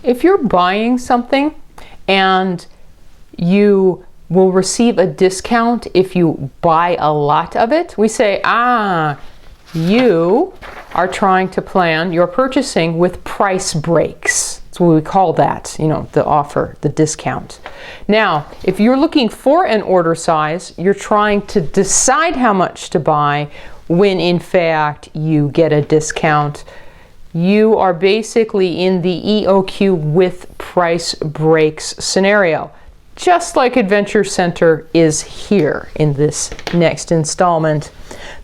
If you're buying something and you will receive a discount if you buy a lot of it, we say, you are trying to plan your purchasing with price breaks. That's what we call that, the offer, the discount. Now, if you're looking for an order size, you're trying to decide how much to buy when in fact you get a discount. You are basically in the EOQ with price breaks scenario, just like Adventure Center is here in this next installment.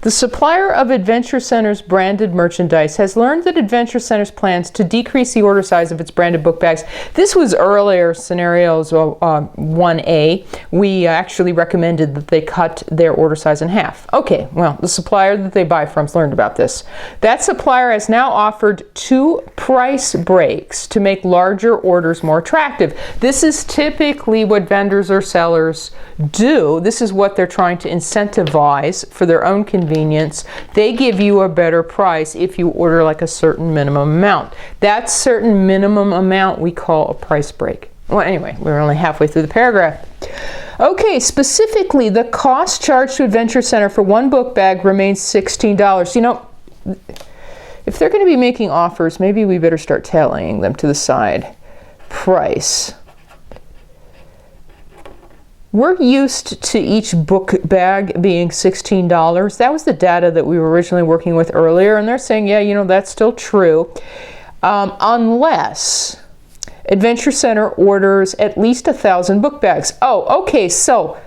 The supplier of Adventure Center's branded merchandise has learned that Adventure Center's plans to decrease the order size of its branded book bags. This was earlier scenarios 1A. We actually recommended that they cut their order size in half. Okay, well, the supplier that they buy from's learned about this. That supplier has now offered 2 price breaks to make larger orders more attractive. This is typically what vendors or sellers do. This is what they're trying to incentivize for their own convenience. They give you a better price if you order like a certain minimum amount. That certain minimum amount we call a price break. Well, anyway, we're only halfway through the paragraph. Okay, specifically, the cost charged to Adventure Center for one book bag remains $16. If they're going to be making offers, maybe we better start tallying them to the side. Price. We're used to each book bag being $16. That was the data that we were originally working with earlier, and they're saying, yeah, that's still true. Unless Adventure Center orders at least 1,000 book bags. Oh, okay, so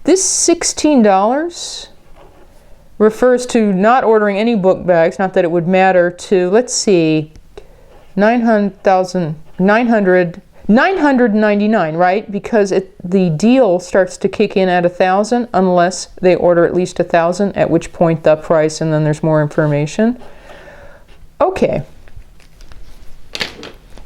this $16 refers to not ordering any book bags, not that it would matter, to, let's see, 999, right? Because the deal starts to kick in at 1,000 unless they order at least 1,000, at which point the price, and then there's more information. Okay.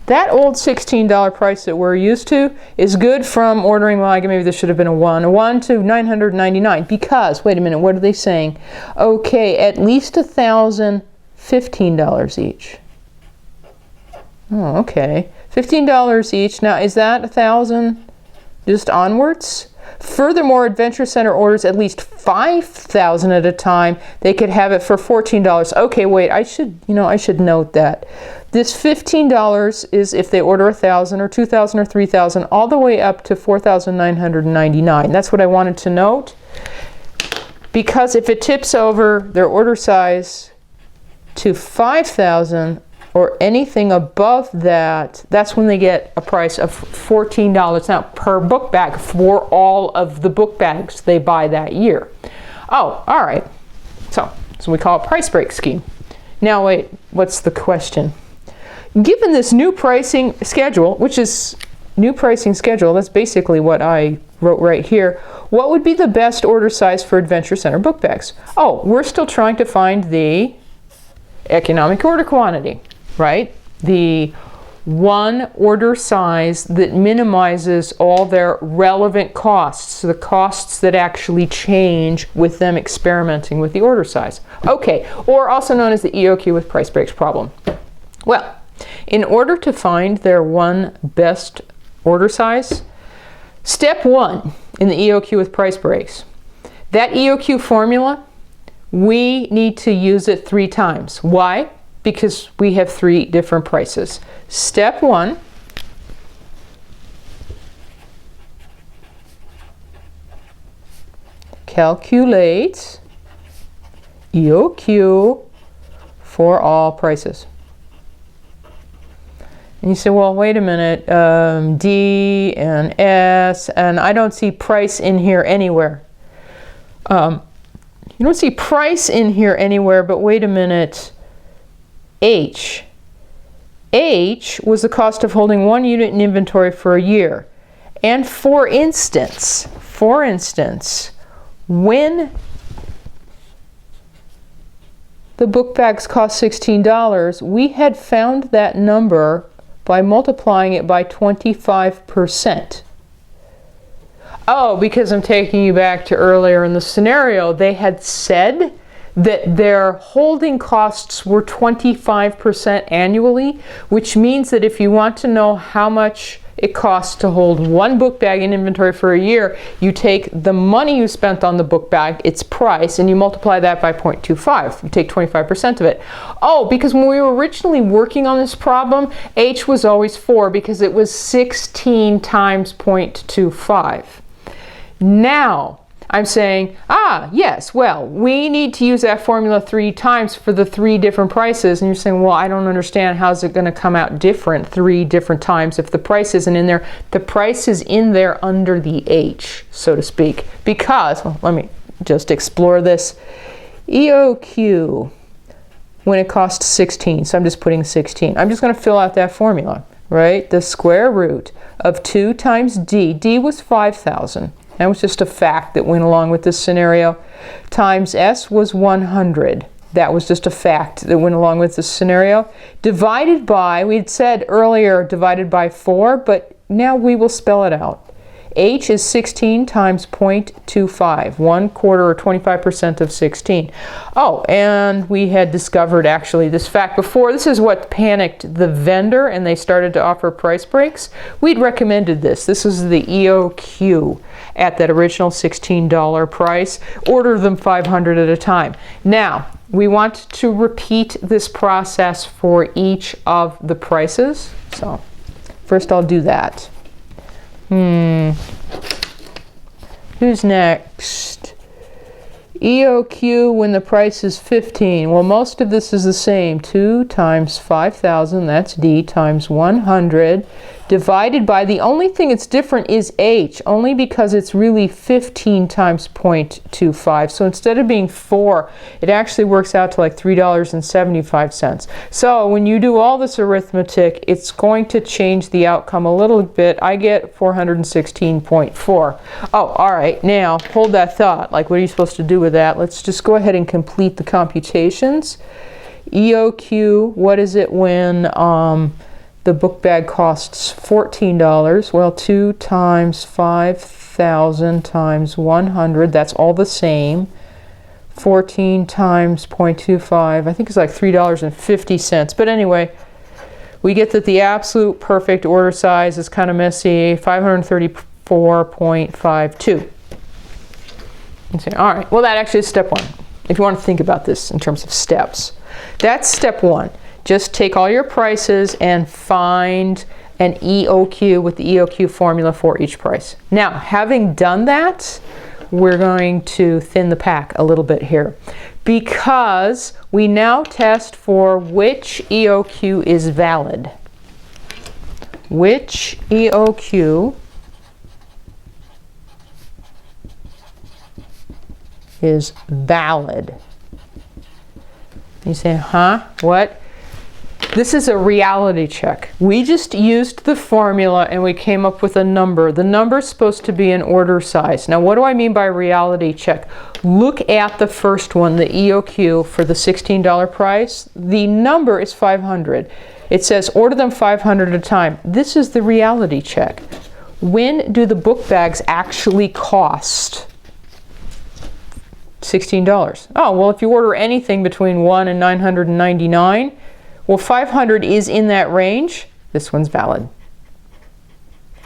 That old $16 price that we're used to is good from ordering, well, maybe this should have been a 1 to 999, because, wait a minute, what are they saying? Okay, at least 1,000, $15 each. Oh, okay. $15 each. Now, is that 1,000 just onwards? Furthermore, Adventure Center orders at least 5,000 at a time. They could have it for $14. Okay, wait, I should note that. This $15 is if they order 1,000 or 2,000 or 3,000, all the way up to 4,999. That's what I wanted to note. Because if it tips over their order size to 5,000, or anything above that, that's when they get a price of $14 now per book bag for all of the book bags they buy that year. Oh, all right. So we call it price break scheme. Now wait, what's the question? Given this new pricing schedule, that's basically what I wrote right here, what would be the best order size for Adventure Center book bags? Oh, we're still trying to find the economic order quantity. Right? The one order size that minimizes all their relevant costs, the costs that actually change with them experimenting with the order size. Okay, or also known as the EOQ with price breaks problem. Well, in order to find their one best order size, step 1 in the EOQ with price breaks, that EOQ formula, we need to use it 3 times. Why? Because we have 3 different prices. Step 1, calculate EOQ for all prices. And you say, well, wait a minute, D and S, and I don't see price in here anywhere. You don't see price in here anywhere, but wait a minute. H was the cost of holding 1 unit in inventory for a year. And for instance, when the book bags cost $16, we had found that number by multiplying it by 25%. Oh, because I'm taking you back to earlier in the scenario, they had said that their holding costs were 25% annually, which means that if you want to know how much it costs to hold one book bag in inventory for a year, you take the money you spent on the book bag, its price, and you multiply that by 0.25. You take 25% of it. Oh, because when we were originally working on this problem, H was always 4 because it was 16 times 0.25. Now, I'm saying, yes, well, we need to use that formula 3 times for the 3 different prices. And you're saying, well, I don't understand. How's it going to come out different 3 different times if the price isn't in there? The price is in there under the H, so to speak. Because, well, let me just explore this. EOQ, when it costs 16, so I'm just putting 16. I'm just going to fill out that formula, right? The square root of 2 times D. D was 5,000. That was just a fact that went along with this scenario. Times S was 100. That was just a fact that went along with this scenario. Divided by, we'd said earlier divided by 4, but now we will spell it out. H is 16 times 0.25, 1/4 or 25% of 16. Oh, and we had discovered actually this fact before. This is what panicked the vendor and they started to offer price breaks. We'd recommended this. This is the EOQ at that original $16 price. Order them 500 at a time. Now, we want to repeat this process for each of the prices. So, first I'll do that. Who's next? EOQ when the price is 15. Well, most of this is the same. 2 times 5,000, that's D, times 100, divided by, the only thing that's different is H, only because it's really 15 times 0.25. So instead of being 4, it actually works out to like $3.75. So when you do all this arithmetic, it's going to change the outcome a little bit. I get 416.4. Oh, all right, now hold that thought. Like, what are you supposed to do with that? Let's just go ahead and complete the computations. EOQ, what is it when the book bag costs $14? Well, 2 times 5,000 times 100, that's all the same. 14 times 0.25, I think it's like $3.50. But anyway, we get that the absolute perfect order size is kind of messy, 534.52. You say, all right, well, that actually is step 1. If you want to think about this in terms of steps, that's step 1. Just take all your prices and find an EOQ with the EOQ formula for each price. Now, having done that, we're going to thin the pack a little bit here because we now test for which EOQ is valid. Which EOQ is valid? You say, huh? What? This is a reality check. We just used the formula and we came up with a number. The number is supposed to be an order size. Now, what do I mean by reality check? Look at the first one, the EOQ for the $16 price. The number is 500. It says order them 500 at a time. This is the reality check. When do the book bags actually cost $16? Oh, well, if you order anything between $1 and $999, well, 500 is in that range. This one's valid.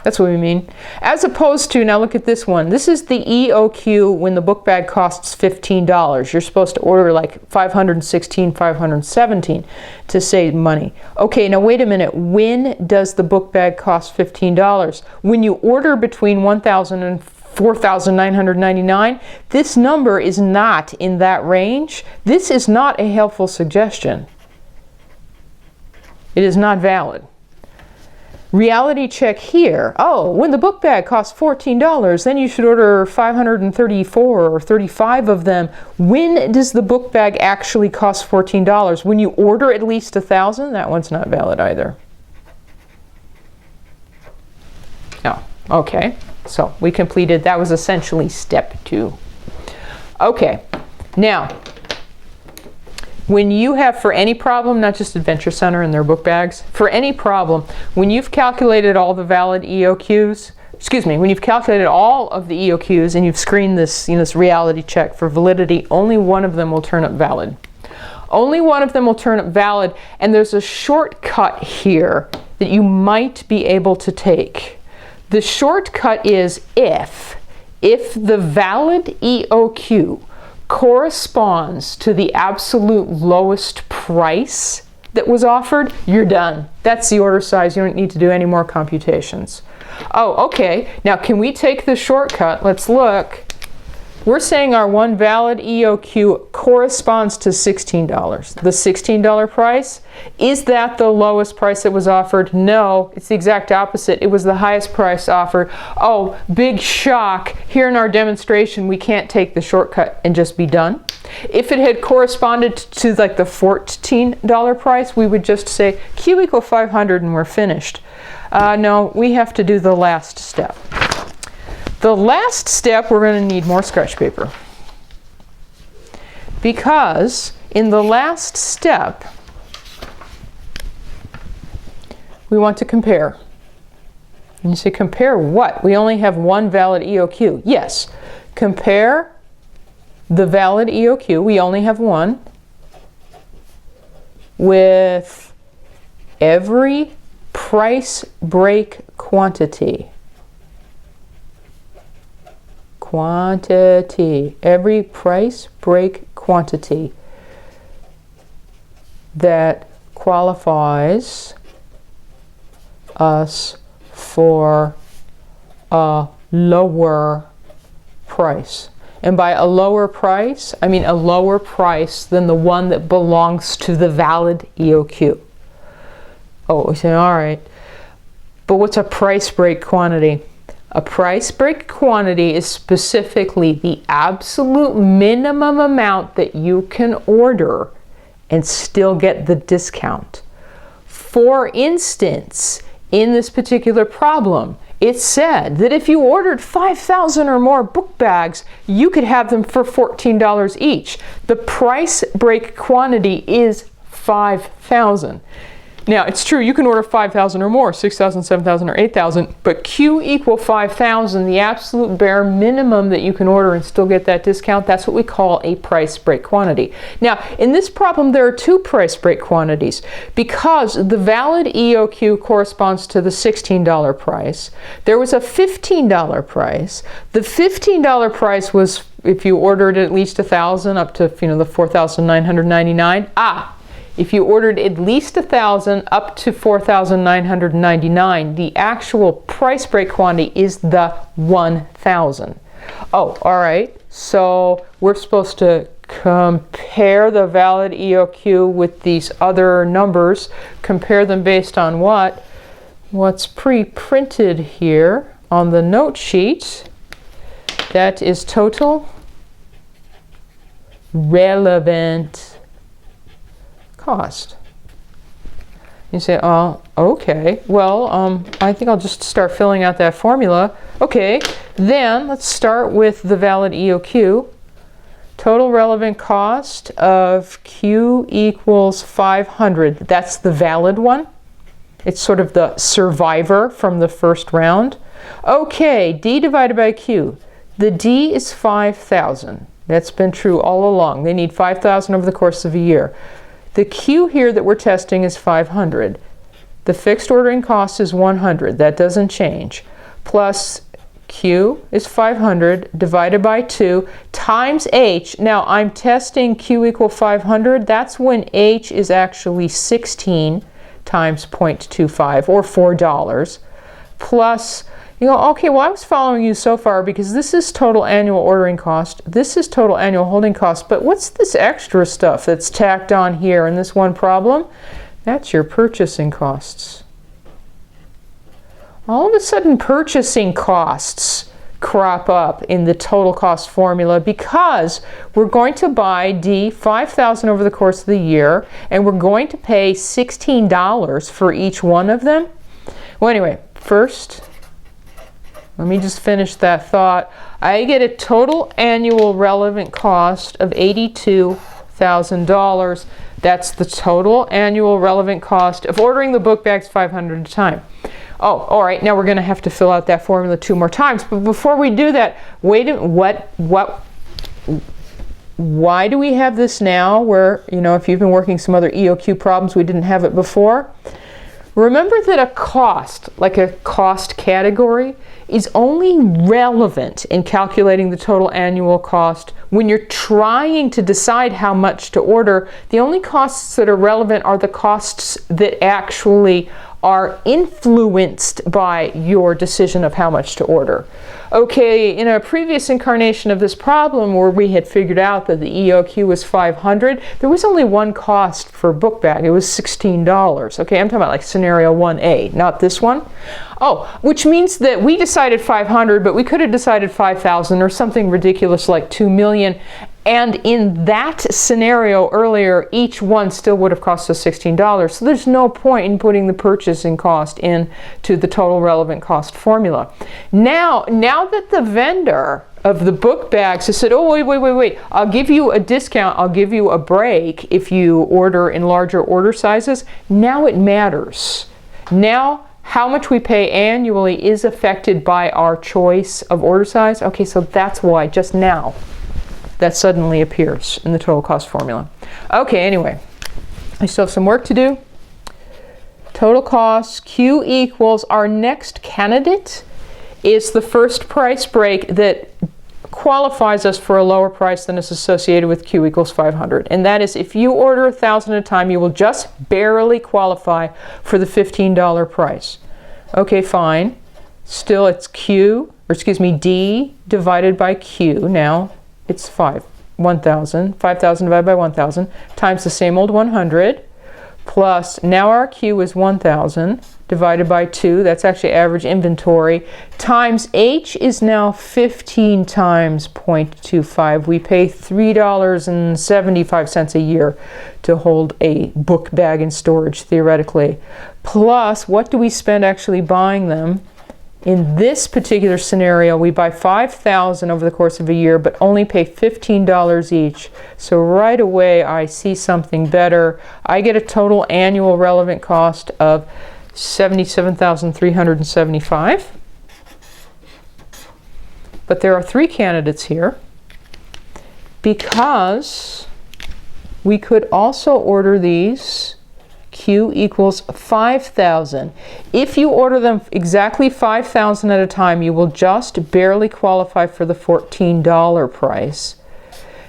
That's what we mean. As opposed to, now look at this one. This is the EOQ when the book bag costs $15. You're supposed to order like 516, 517 to save money. Okay, now wait a minute. When does the book bag cost $15? When you order between $1,000 and $4,999, this number is not in that range. This is not a helpful suggestion. It is not valid. Reality check here. Oh, when the book bag costs $14, then you should order 534 or 35 of them. When does the book bag actually cost $14? When you order at least 1,000? That one's not valid either. Oh, okay. So we completed, that was essentially step 2. Okay, now, when you have, for any problem, not just Adventure Center and their book bags, for any problem, when you've calculated all the valid EOQs, excuse me, when you've calculated all of the EOQs and you've screened this, this reality check for validity, only one of them will turn up valid. Only one of them will turn up valid, and there's a shortcut here that you might be able to take. The shortcut is if the valid EOQ corresponds to the absolute lowest price that was offered, you're done. That's the order size. You don't need to do any more computations. Oh, okay. Now, can we take the shortcut? Let's look. We're saying our one valid EOQ corresponds to $16. The $16 price, is that the lowest price that was offered? No, it's the exact opposite. It was the highest price offered. Oh, big shock. Here in our demonstration, we can't take the shortcut and just be done. If it had corresponded to like the $14 price, we would just say Q equal 500 and we're finished. No, we have to do the last step. The last step, we're going to need more scratch paper. Because in the last step, we want to compare. And you say, compare what? We only have one valid EOQ. Yes, compare the valid EOQ, we only have one, with every price break quantity. Every price break quantity that qualifies us for a lower price. And by a lower price, I mean a lower price than the one that belongs to the valid EOQ. Oh, we say, all right, but what's a price break quantity? A price break quantity is specifically the absolute minimum amount that you can order and still get the discount. For instance, in this particular problem, it said that if you ordered 5,000 or more book bags, you could have them for $14 each. The price break quantity is 5,000. Now, it's true, you can order 5,000 or more, 6,000, 7,000, or 8,000, but Q equal 5,000, the absolute bare minimum that you can order and still get that discount, that's what we call a price break quantity. Now, in this problem, there are two price break quantities. Because the valid EOQ corresponds to the $16 price, there was a $15 price. The $15 price was if you ordered at least 1,000 up to, the 4,999. If you ordered at least 1,000 up to 4,999, the actual price break quantity is the 1,000. Oh, all right. So we're supposed to compare the valid EOQ with these other numbers. Compare them based on what? What's pre-printed here on the note sheet. That is total relevant cost. You say, oh, okay, well, I think I'll just start filling out that formula. Okay, then let's start with the valid EOQ. Total relevant cost of Q equals 500. That's the valid one. It's sort of the survivor from the first round. Okay, D divided by Q. The D is 5,000. That's been true all along. They need 5,000 over the course of a year. The Q here that we're testing is 500. The fixed ordering cost is 100. That doesn't change. Plus Q is 500 divided by 2 times H. Now I'm testing Q equal 500. That's when H is actually 16 times 0.25 or $4 plus, okay, well I was following you so far because this is total annual ordering cost, this is total annual holding cost, but what's this extra stuff that's tacked on here in this one problem? That's your purchasing costs. All of a sudden purchasing costs crop up in the total cost formula because we're going to buy D 5,000 over the course of the year and we're going to pay $16 for each one of them. Well, anyway, first, let me just finish that thought. I get a total annual relevant cost of $82,000. That's the total annual relevant cost of ordering the book bags 500 at a time. Oh, all right, now we're going to have to fill out that formula 2 more times. But before we do that, wait a minute, why do we have this now where, if you've been working some other EOQ problems, we didn't have it before? Remember that a cost, like a cost category, is only relevant in calculating the total annual cost when you're trying to decide how much to order. The only costs that are relevant are the costs that actually are influenced by your decision of how much to order. Okay, in a previous incarnation of this problem where we had figured out that the EOQ was 500, there was only one cost for a book bag. It was $16. Okay, I'm talking about like scenario 1A, not this one. Oh, which means that we decided 500, but we could have decided 5,000 or something ridiculous like 2 million. And in that scenario earlier, each one still would have cost us $16. So there's no point in putting the purchasing cost into the total relevant cost formula. Now that the vendor of the book bags has said, oh, wait, I'll give you a discount, I'll give you a break if you order in larger order sizes, now it matters. Now, how much we pay annually is affected by our choice of order size. Okay, so that's why just now that suddenly appears in the total cost formula. Okay, anyway, I still have some work to do. Total cost, Q equals, our next candidate is the first price break that qualifies us for a lower price than is associated with Q equals 500. And that is, if you order 1,000 at a time, you will just barely qualify for the $15 price. Okay, fine. Still, it's D divided by Q. Now, it's 1,000. 5,000 divided by 1,000 times the same old 100 plus, now our Q is 1,000 divided by 2. That's actually average inventory. Times H is now 15 times 0.25. We pay $3.75 a year to hold a book bag in storage, theoretically. Plus, what do we spend actually buying them? In this particular scenario, we buy 5,000 over the course of a year, but only pay $15 each. So right away, I see something better. I get a total annual relevant cost of $77,375. But there are 3 candidates here because we could also order these Q equals 5,000. If you order them exactly 5,000 at a time, you will just barely qualify for the $14 price.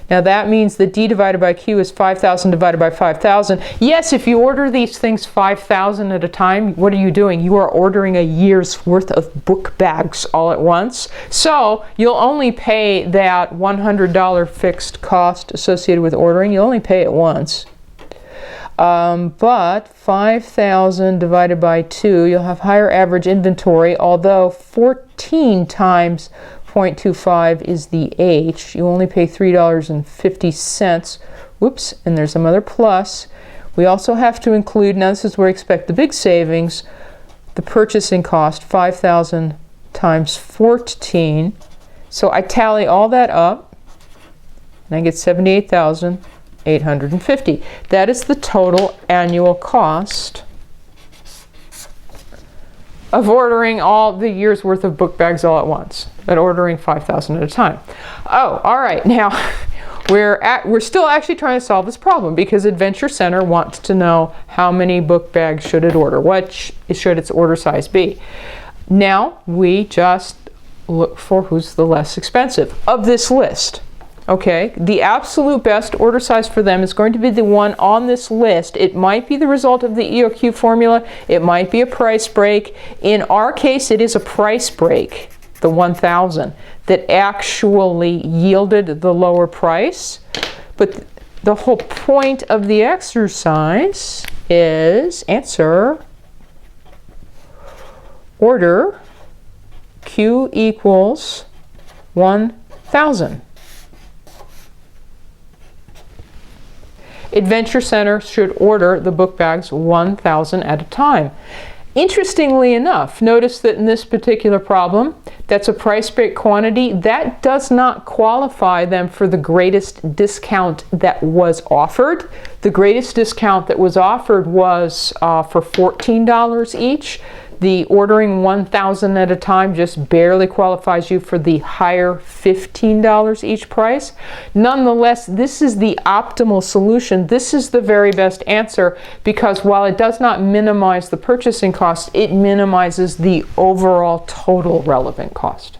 Now that means that D divided by Q is 5,000 divided by 5,000. Yes, if you order these things 5,000 at a time, what are you doing? You are ordering a year's worth of book bags all at once. So you'll only pay that $100 fixed cost associated with ordering. You'll only pay it once. But 5,000 divided by 2, you'll have higher average inventory, although 14 times 0.25 is the H. You only pay $3.50. Whoops, and there's some other plus. We also have to include, now this is where I expect the big savings, the purchasing cost, 5,000 times 14. So I tally all that up, and I get 78,850. That is the total annual cost of ordering all the year's worth of book bags all at once, but ordering 5,000 at a time. Oh, all right. Now, we're still actually trying to solve this problem because Adventure Center wants to know how many book bags should it order. What should its order size be? Now, we just look for who's the less expensive of this list. Okay, the absolute best order size for them is going to be the one on this list. It might be the result of the EOQ formula. It might be a price break. In our case, it is a price break, the 1,000, that actually yielded the lower price. But the whole point of the exercise is answer order Q equals 1,000. Adventure Center should order the book bags 1,000 at a time. Interestingly enough, notice that in this particular problem, that's a price break quantity. That does not qualify them for the greatest discount that was offered. The greatest discount that was offered was for $14 each. The ordering 1,000 at a time just barely qualifies you for the higher $15 each price. Nonetheless, this is the optimal solution. This is the very best answer, because while it does not minimize the purchasing cost, it minimizes the overall total relevant cost.